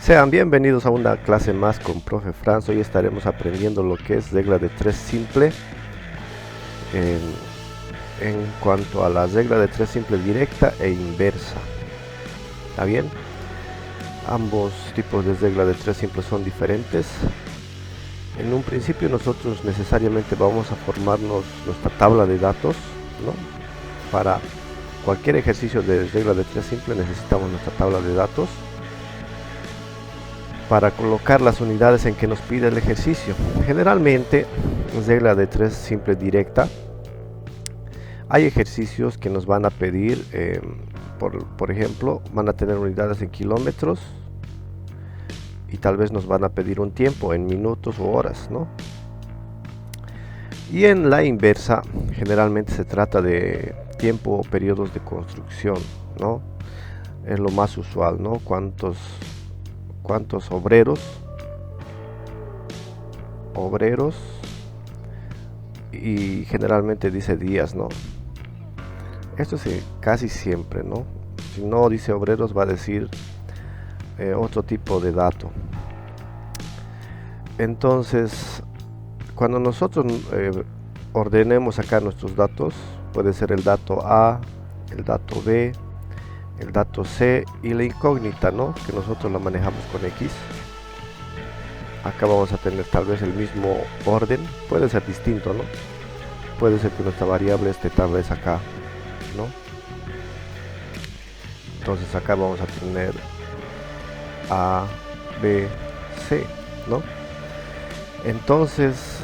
Sean bienvenidos a una clase más con Profe Franz. Hoy estaremos aprendiendo lo que es regla de 3 simple. En cuanto a la regla de 3 simple directa e inversa. ¿Está bien? Ambos tipos de regla de 3 simple son diferentes. En un principio nosotros necesariamente vamos a formarnos nuestra tabla de datos, ¿no? Para cualquier ejercicio de regla de 3 simple necesitamos nuestra tabla de datos para colocar las unidades en que nos pide el ejercicio. Generalmente, en regla de 3 simple directa, hay ejercicios que nos van a pedir, por ejemplo, van a tener unidades en kilómetros y tal vez nos van a pedir un tiempo en minutos o horas, ¿no? Y en la inversa, generalmente se trata de tiempo o periodos de construcción, ¿no? Es lo más usual, ¿no? ¿Cuántos obreros y generalmente dice días, ¿no? Esto es casi siempre, ¿no? Si no dice obreros va a decir otro tipo de dato. Entonces, cuando nosotros ordenemos acá nuestros datos, puede ser el dato A, el dato B, el dato C y la incógnita, ¿no? Que nosotros la manejamos con X. Acá vamos a tener tal vez el mismo orden, puede ser distinto, ¿no? Puede ser que nuestra variable esté tal vez acá, ¿no? Entonces acá vamos a tener A, B, C, ¿no? Entonces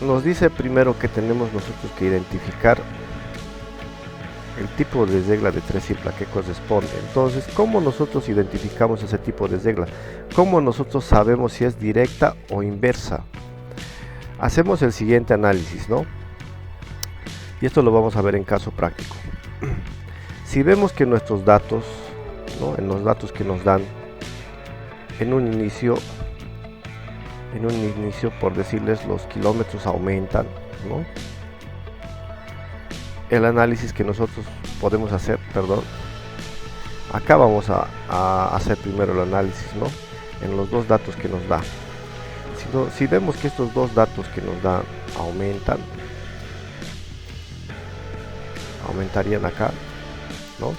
nos dice primero que tenemos nosotros que identificar el tipo de regla de 3 simple a qué corresponde. Entonces, ¿cómo nosotros identificamos ese tipo de regla? ¿Cómo nosotros sabemos si es directa o inversa? Hacemos el siguiente análisis, ¿no? Y esto lo vamos a ver en caso práctico. Si vemos que nuestros datos, ¿no? En los datos que nos dan en un inicio, por decirles, los kilómetros aumentan, ¿no? El análisis que nosotros podemos hacer, acá vamos a hacer primero el análisis, ¿no? En los dos datos que nos da. Si vemos que estos dos datos que nos dan aumentarían acá, ¿no?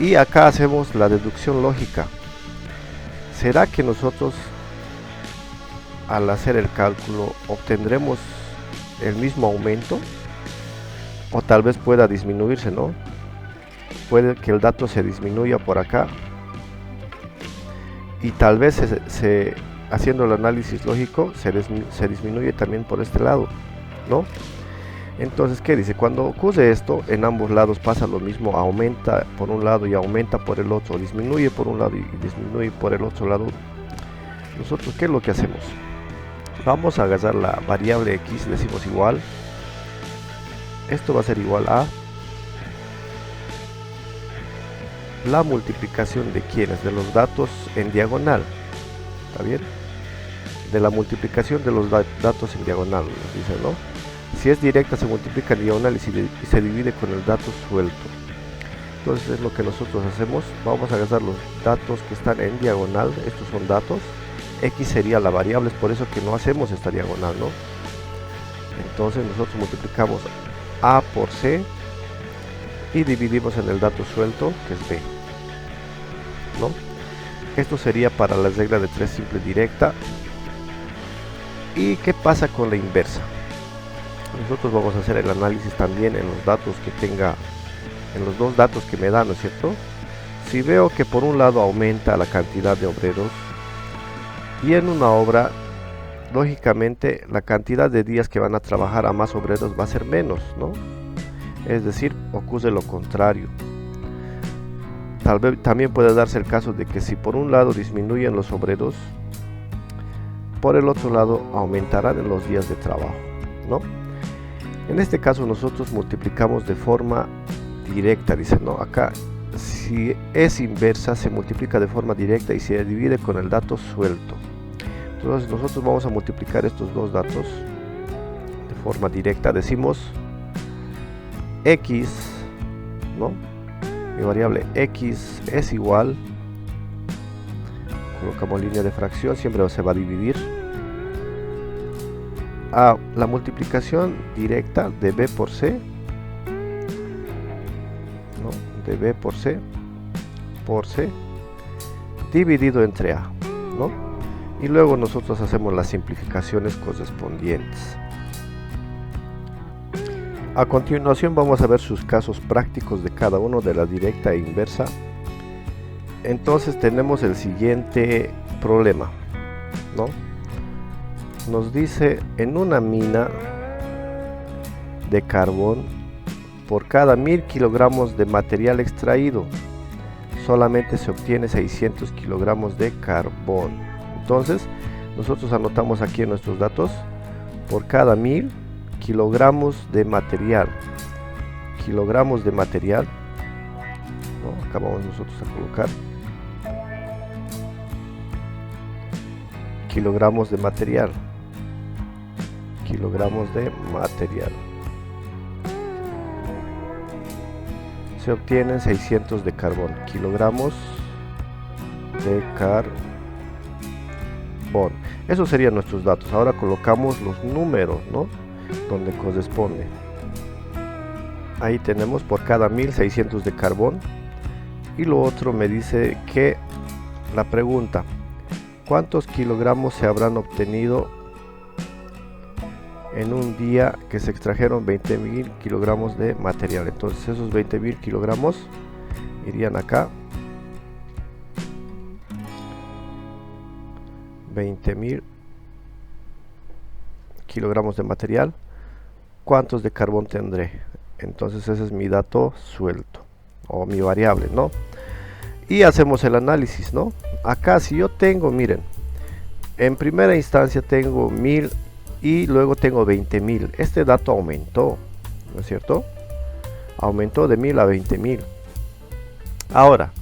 Y acá hacemos la deducción lógica. ¿Será que nosotros al hacer el cálculo obtendremos el mismo aumento? O tal vez pueda disminuirse, ¿no? Puede que el dato se disminuya por acá y tal vez haciendo el análisis lógico se disminuye también por este lado, ¿no? Entonces, ¿qué dice? Cuando ocurre esto, en ambos lados pasa lo mismo, aumenta por un lado y aumenta por el otro, disminuye por un lado y disminuye por el otro lado. Nosotros, ¿qué es lo que hacemos? Vamos a agarrar la variable x, decimos igual. Esto va a ser igual a la multiplicación de quienes, de los datos en diagonal, ¿está bien? De la multiplicación de los datos en diagonal, nos dice, ¿no? Si es directa se multiplica en diagonal y se divide con el dato suelto. Entonces es lo que nosotros hacemos, vamos a agarrar los datos que están en diagonal, estos son datos, x sería la variable, es por eso que no hacemos esta diagonal, ¿no? Entonces nosotros multiplicamos A por C y dividimos en el dato suelto que es B, ¿no? Esto sería para la regla de 3 simple directa. ¿Y qué pasa con la inversa? Nosotros vamos a hacer el análisis también en los datos que tenga, en los dos datos que me dan, ¿no es cierto? Si veo que por un lado aumenta la cantidad de obreros y en una obra lógicamente la cantidad de días que van a trabajar a más obreros va a ser menos, ¿no? Es decir, ocurre lo contrario. Tal vez también puede darse el caso de que si por un lado disminuyen los obreros, por el otro lado aumentarán en los días de trabajo, ¿no? En este caso nosotros multiplicamos de forma directa, dice, ¿no? Acá si es inversa se multiplica de forma directa y se divide con el dato suelto. Entonces nosotros vamos a multiplicar estos dos datos de forma directa. Decimos x, ¿no? Mi variable x es igual colocamos línea de fracción, siempre se va a dividir. La multiplicación directa de B por C, ¿no? De B por C dividido entre A, ¿no? Y luego nosotros hacemos las simplificaciones correspondientes. A continuación vamos a ver sus casos prácticos de cada uno de la directa e inversa. Entonces tenemos el siguiente problema, ¿no? Nos dice, en una mina de carbón, por cada 1000 kilogramos de material extraído, solamente se obtiene 600 kilogramos de carbón. Entonces, nosotros anotamos aquí en nuestros datos, por cada 1000 kilogramos de material, ¿no? Acá vamos nosotros a colocar kilogramos de material. Se obtienen 600 de carbón, kilogramos de carbón. Esos serían nuestros datos. Ahora colocamos los números, ¿no? Donde corresponde. Ahí tenemos por cada 1600 de carbón. Y lo otro me dice que la pregunta, ¿cuántos kilogramos se habrán obtenido en un día que se extrajeron 20.000 kilogramos de material? Entonces esos 20.000 kilogramos irían acá. 20.000 kilogramos de material. ¿Cuántos de carbón tendré? Entonces ese es mi dato suelto o mi variable, ¿no? Y hacemos el análisis, ¿no? Acá si yo tengo, miren, en primera instancia tengo 1000 y luego tengo 20.000. Este dato aumentó, ¿no es cierto? Aumentó de 1000 a 20.000. Ahora,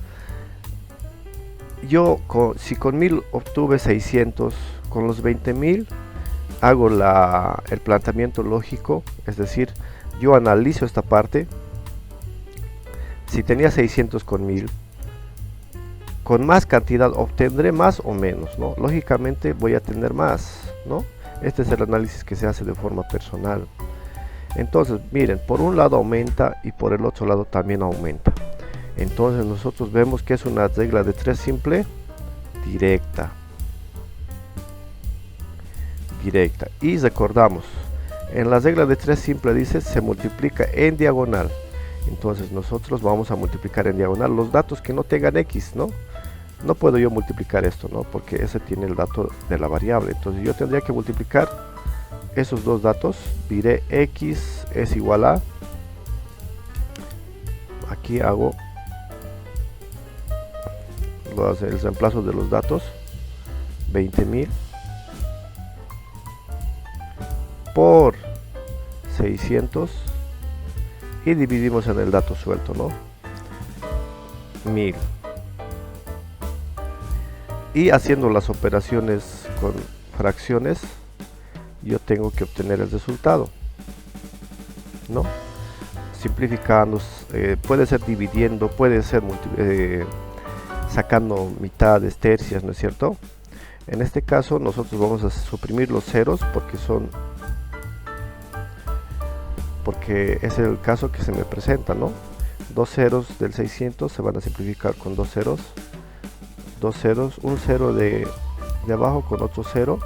yo si con 1000 obtuve 600, con los 20.000 hago el planteamiento lógico, es decir, yo analizo esta parte. Si tenía 600 con 1000, con más cantidad obtendré más o menos, ¿no? Lógicamente voy a tener más, ¿no? Este es el análisis que se hace de forma personal. Entonces, miren, por un lado aumenta y por el otro lado también aumenta. Entonces nosotros vemos que es una regla de 3 simple, directa. Y recordamos, en la regla de 3 simple dice se multiplica en diagonal. Entonces nosotros vamos a multiplicar en diagonal los datos que no tengan x, ¿no? No puedo yo multiplicar esto, ¿no? Porque ese tiene el dato de la variable. Entonces yo tendría que multiplicar esos dos datos. Diré x es igual a, aquí hago el reemplazo de los datos, 20.000 por 600 y dividimos en el dato suelto, ¿no? 1000. Y haciendo las operaciones con fracciones, yo tengo que obtener el resultado, ¿no? Simplificando, puede ser dividiendo, puede ser sacando mitades, tercias, ¿no es cierto? En este caso nosotros vamos a suprimir los ceros porque es el caso que se me presenta, ¿no? Dos ceros del 600 se van a simplificar con dos ceros, un cero de abajo con otro cero,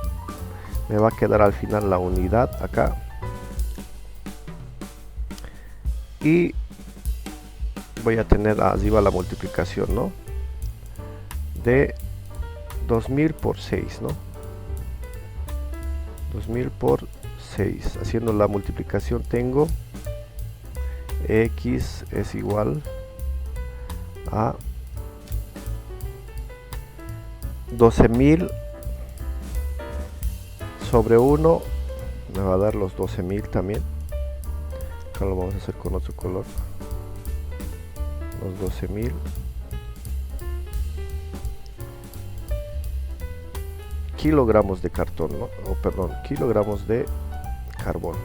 me va a quedar al final la unidad acá, y voy a tener arriba la multiplicación, ¿no? De 2000 por 6, ¿no? 2000 por 6. Haciendo la multiplicación tengo x es igual a 12.000 sobre 1, me va a dar los 12.000 también. Acá lo vamos a hacer con otro color. Los 12.000 kilogramos de cartón, ¿no? Kilogramos de carbón.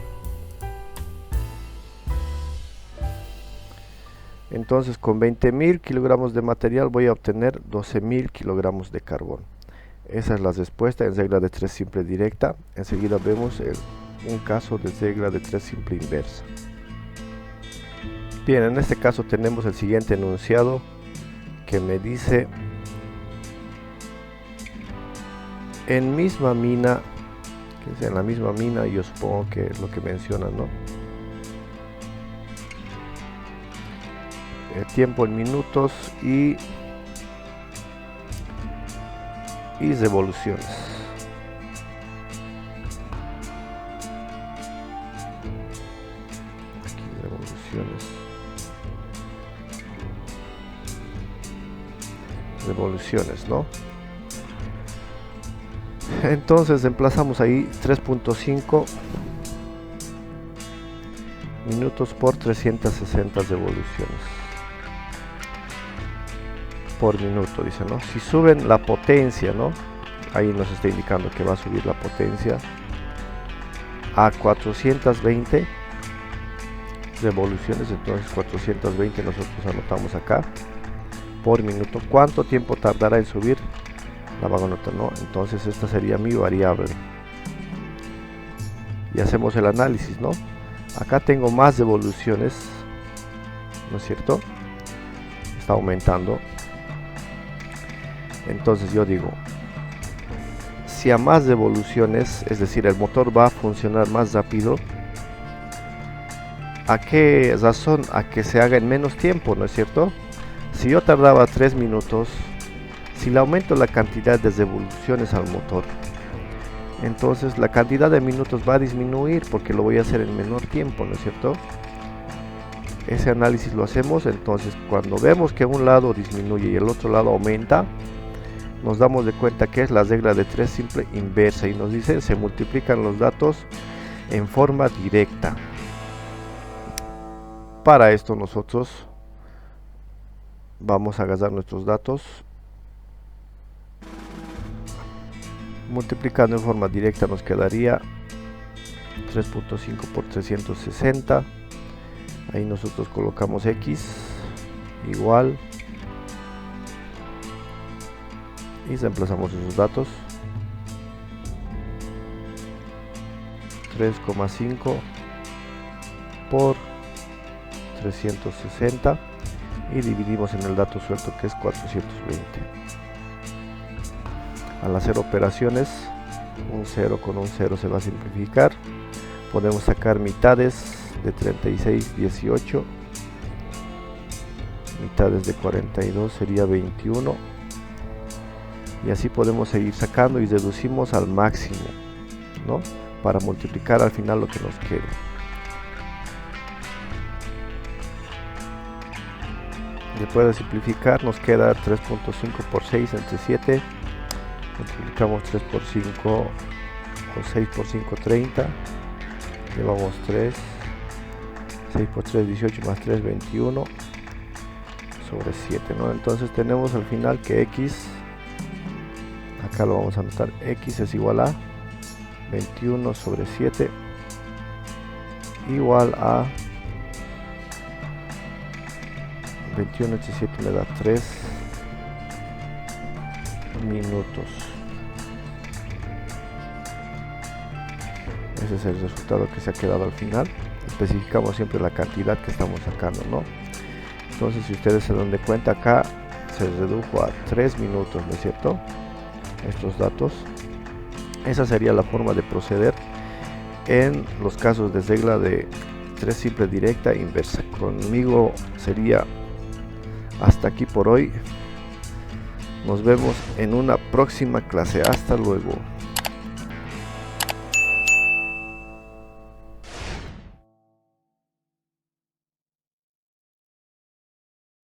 Entonces con 20.000 kilogramos de material voy a obtener 12.000 kilogramos de carbón. Esa es la respuesta en regla de 3 simple directa. Enseguida vemos un caso de regla de 3 simple inversa. Bien, en este caso tenemos el siguiente enunciado que me dice: en misma mina, que es en la misma mina, yo supongo que es lo que menciona, ¿no? El tiempo en minutos y revoluciones. Aquí revoluciones, ¿no? Entonces reemplazamos ahí 3.5 minutos por 360 revoluciones por minuto, dice, ¿no? Si suben la potencia, ¿no? Ahí nos está indicando que va a subir la potencia a 420 revoluciones. Entonces 420 nosotros anotamos acá por minuto. ¿Cuánto tiempo tardará en subir? La vagoneta, ¿no? Entonces esta sería mi variable y hacemos el análisis, ¿no? Acá tengo más revoluciones, ¿no es cierto? Está aumentando. Entonces yo digo, si a más revoluciones, es decir, el motor va a funcionar más rápido, ¿a qué razón? A que se haga en menos tiempo, ¿no es cierto? Si yo tardaba 3 minutos, si le aumento la cantidad de revoluciones al motor, entonces la cantidad de minutos va a disminuir porque lo voy a hacer en menor tiempo, ¿no es cierto? Ese análisis lo hacemos. Entonces cuando vemos que un lado disminuye y el otro lado aumenta, nos damos de cuenta que es la regla de 3 simple inversa y nos dice: se multiplican los datos en forma directa. Para esto nosotros vamos a agarrar nuestros datos, multiplicando en forma directa nos quedaría 3.5 por 360. Ahí nosotros colocamos x igual y reemplazamos esos datos. 3,5 por 360 y dividimos en el dato suelto, que es 420. Al hacer operaciones, un 0 con un 0 se va a simplificar. Podemos sacar mitades de 36, 18. Mitades de 42 sería 21. Y así podemos seguir sacando y reducimos al máximo, ¿no? Para multiplicar al final lo que nos quede. Después de simplificar nos queda 3.5 por 6 entre 7. Multiplicamos 3 por 5 o 6 por 5, 30. Llevamos 3. 6 por 3, 18 más 3, 21 sobre 7, ¿no? Entonces tenemos al final que x, acá lo vamos a anotar, x es igual a 21 sobre 7 igual a 21 entre 7 me da 3 minutos. Ese es el resultado que se ha quedado al final. Especificamos siempre la cantidad que estamos sacando, ¿no? Entonces, si ustedes se dan de cuenta, acá se redujo a 3 minutos, ¿no es cierto? Estos datos. Esa sería la forma de proceder en los casos de regla de 3 simple directa e inversa. Conmigo sería hasta aquí por hoy. Nos vemos en una próxima clase. Hasta luego.